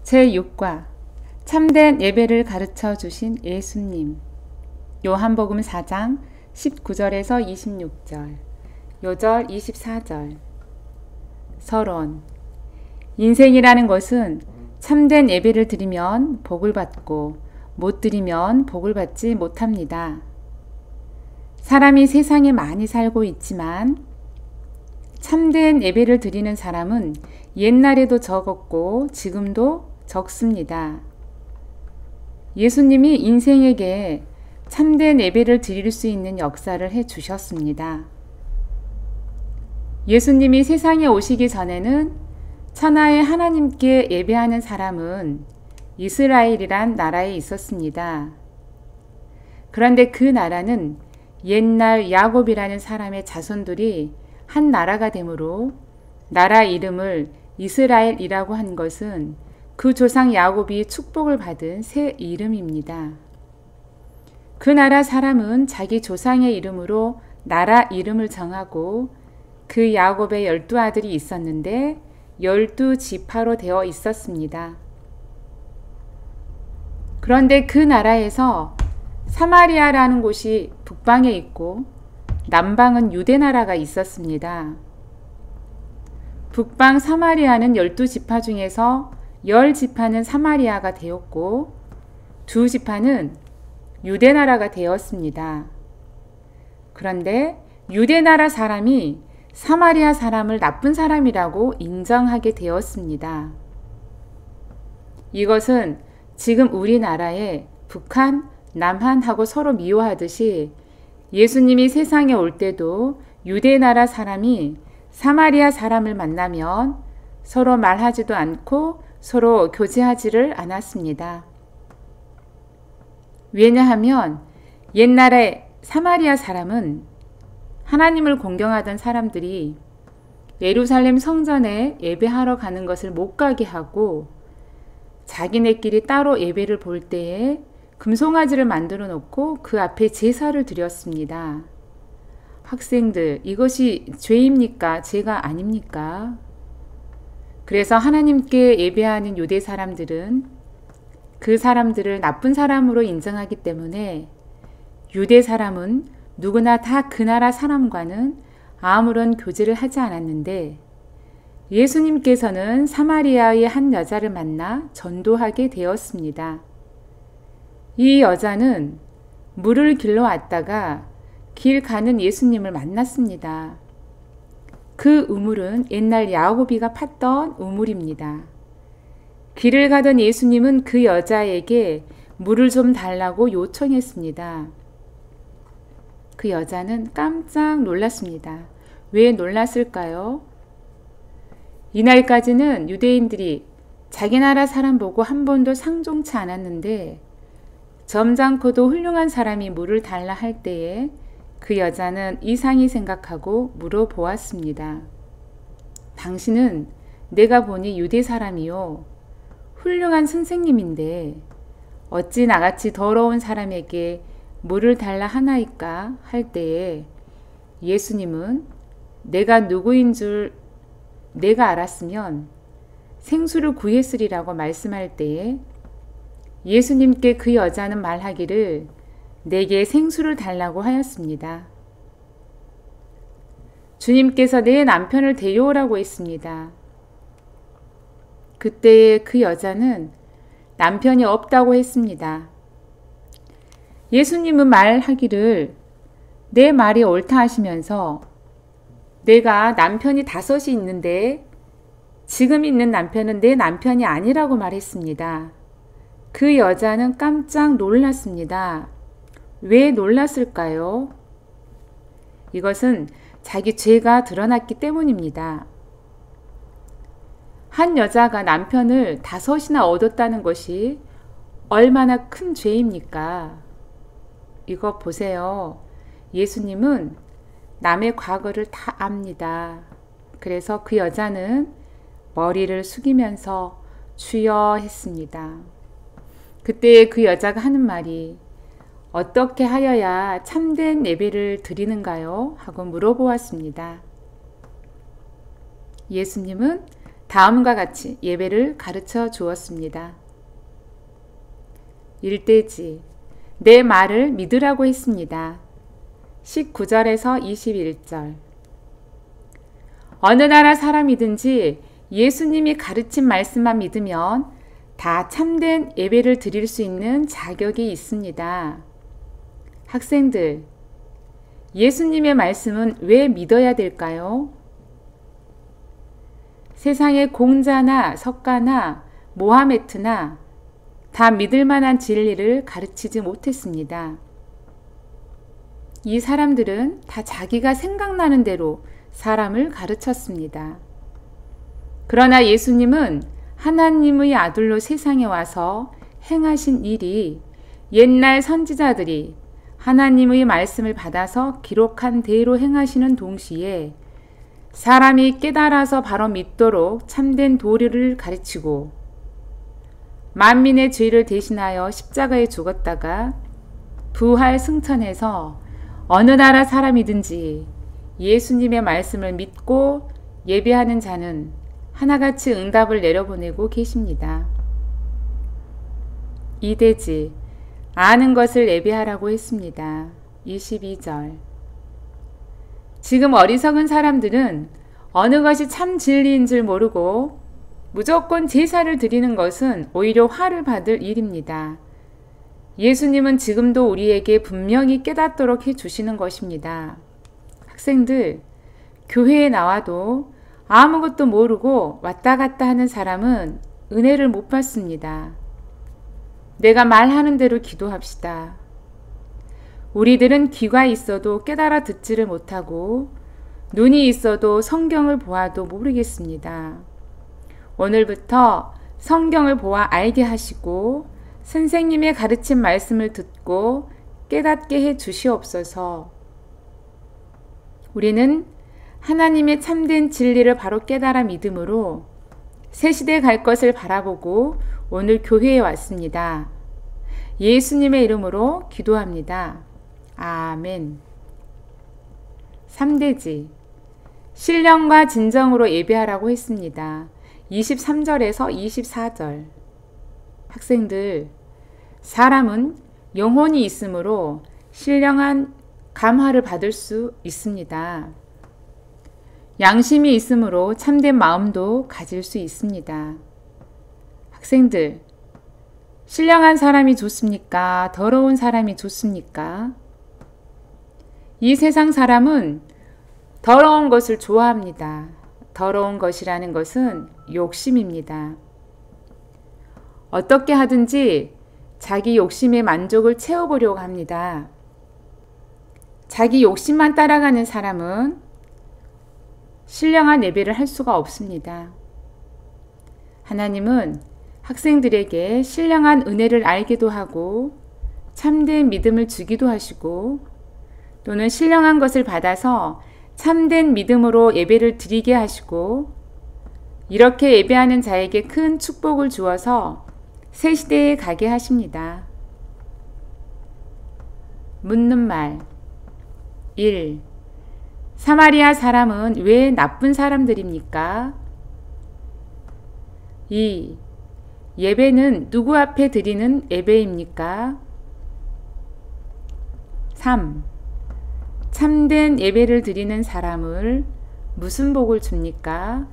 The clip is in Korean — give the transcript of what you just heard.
제6과 참된 예배를 가르쳐 주신 예수님. 요한복음 4장 19절에서 26절, 요절 24절. 서론. 인생이라는 것은 참된 예배를 드리면 복을 받고 못 드리면 복을 받지 못합니다. 사람이 세상에 많이 살고 있지만 참된 예배를 드리는 사람은 옛날에도 적었고 지금도 적습니다. 예수님이 인생에게 참된 예배를 드릴 수 있는 역사를 해 주셨습니다. 예수님이 세상에 오시기 전에는 천하의 하나님께 예배하는 사람은 이스라엘이란 나라에 있었습니다. 그런데 그 나라는 옛날 야곱이라는 사람의 자손들이 한 나라가 되므로 나라 이름을 이스라엘이라고 한 것은 그 조상 야곱이 축복을 받은 새 이름입니다. 그 나라 사람은 자기 조상의 이름으로 나라 이름을 정하고 그 야곱의 12아들이 있었는데 12지파로 되어 있었습니다. 그런데 그 나라에서 사마리아라는 곳이 북방에 있고 남방은 유대나라가 있었습니다. 북방 사마리아는 12지파 중에서 10지파는 사마리아가 되었고 2지파는 유대나라가 되었습니다. 그런데 유대나라 사람이 사마리아 사람을 나쁜 사람이라고 인정하게 되었습니다. 이것은 지금 우리나라의 북한, 남한하고 서로 미워하듯이 예수님이 세상에 올 때도 유대나라 사람이 사마리아 사람을 만나면 서로 말하지도 않고 서로 교제하지를 않았습니다. 왜냐하면 옛날에 사마리아 사람은 하나님을 공경하던 사람들이 예루살렘 성전에 예배하러 가는 것을 못 가게 하고 자기네끼리 따로 예배를 볼 때에 금송아지를 만들어 놓고 그 앞에 제사를 드렸습니다. 학생들, 이것이 죄입니까? 죄가 아닙니까? 그래서 하나님께 예배하는 유대 사람들은 그 사람들을 나쁜 사람으로 인정하기 때문에 유대 사람은 누구나 다 그 나라 사람과는 아무런 교제를 하지 않았는데 예수님께서는 사마리아의 한 여자를 만나 전도하게 되었습니다. 이 여자는 물을 길러 왔다가 길 가는 예수님을 만났습니다. 그 우물은 옛날 야고비가 팠던 우물입니다. 길을 가던 예수님은 그 여자에게 물을 좀 달라고 요청했습니다. 그 여자는 깜짝 놀랐습니다. 왜 놀랐을까요? 이날까지는 유대인들이 자기 나라 사람 보고 한 번도 상종치 않았는데 점잖고도 훌륭한 사람이 물을 달라 할 때에 그 여자는 이상히 생각하고 물어보았습니다. 당신은 내가 보니 유대 사람이요. 훌륭한 선생님인데 어찌 나같이 더러운 사람에게 물을 달라 하나이까 할 때에 예수님은 내가 누구인 줄 내가 알았으면 생수를 구했으리라고 말씀할 때에 예수님께 그 여자는 말하기를 내게 생수를 달라고 하였습니다. 주님께서 내 남편을 데려오라고 했습니다. 그때에 그 여자는 남편이 없다고 했습니다. 예수님은 말하기를 내 말이 옳다 하시면서 내가 남편이 5이 있는데 지금 있는 남편은 내 남편이 아니라고 말했습니다. 그 여자는 깜짝 놀랐습니다. 왜 놀랐을까요? 이것은 자기 죄가 드러났기 때문입니다. 한 여자가 남편을 5이나 얻었다는 것이 얼마나 큰 죄입니까? 이거 보세요. 예수님은 남의 과거를 다 압니다. 그래서 그 여자는 머리를 숙이면서 주여 했습니다. 그때 그 여자가 하는 말이 어떻게 하여야 참된 예배를 드리는가요? 하고 물어보았습니다. 예수님은 다음과 같이 예배를 가르쳐 주었습니다. 일대지, 내 말을 믿으라고 했습니다. 19절에서 21절. 어느 나라 사람이든지 예수님이 가르친 말씀만 믿으면 다 참된 예배를 드릴 수 있는 자격이 있습니다. 학생들, 예수님의 말씀은 왜 믿어야 될까요? 세상의 공자나 석가나 모하메트나 다 믿을 만한 진리를 가르치지 못했습니다. 이 사람들은 다 자기가 생각나는 대로 사람을 가르쳤습니다. 그러나 예수님은 하나님의 아들로 세상에 와서 행하신 일이 옛날 선지자들이 하나님의 말씀을 받아서 기록한 대로 행하시는 동시에 사람이 깨달아서 바로 믿도록 참된 도리를 가르치고 만민의 죄를 대신하여 십자가에 죽었다가 부활 승천해서 어느 나라 사람이든지 예수님의 말씀을 믿고 예배하는 자는 하나같이 응답을 내려보내고 계십니다. 이대지, 아는 것을 예배하라고 했습니다. 22절. 지금 어리석은 사람들은 어느 것이 참 진리인 줄 모르고 무조건 제사를 드리는 것은 오히려 화를 받을 일입니다. 예수님은 지금도 우리에게 분명히 깨닫도록 해주시는 것입니다. 학생들, 교회에 나와도 아무것도 모르고 왔다 갔다 하는 사람은 은혜를 못 받습니다. 내가 말하는 대로 기도합시다. 우리들은 귀가 있어도 깨달아 듣지를 못하고 눈이 있어도 성경을 보아도 모르겠습니다. 오늘부터 성경을 보아 알게 하시고 선생님의 가르친 말씀을 듣고 깨닫게 해 주시옵소서. 우리는 하나님의 참된 진리를 바로 깨달아 믿음으로 새 시대에 갈 것을 바라보고 오늘 교회에 왔습니다. 예수님의 이름으로 기도합니다. 아멘. 3대지, 신령과 진정으로 예배하라고 했습니다. 23절에서 24절. 학생들, 사람은 영혼이 있으므로 신령한 감화를 받을 수 있습니다. 양심이 있으므로 참된 마음도 가질 수 있습니다. 학생들, 신령한 사람이 좋습니까? 더러운 사람이 좋습니까? 이 세상 사람은 더러운 것을 좋아합니다. 더러운 것이라는 것은 욕심입니다. 어떻게 하든지 자기 욕심의 만족을 채워보려고 합니다. 자기 욕심만 따라가는 사람은 신령한 예배를 할 수가 없습니다. 하나님은 학생들에게 신령한 은혜를 알게도 하고 참된 믿음을 주기도 하시고 또는 신령한 것을 받아서 참된 믿음으로 예배를 드리게 하시고 이렇게 예배하는 자에게 큰 축복을 주어서 새 시대에 가게 하십니다. 묻는 말 1. 사마리아 사람은 왜 나쁜 사람들입니까? 2. 예배는 누구 앞에 드리는 예배입니까? 3. 참된 예배를 드리는 사람을 무슨 복을 줍니까?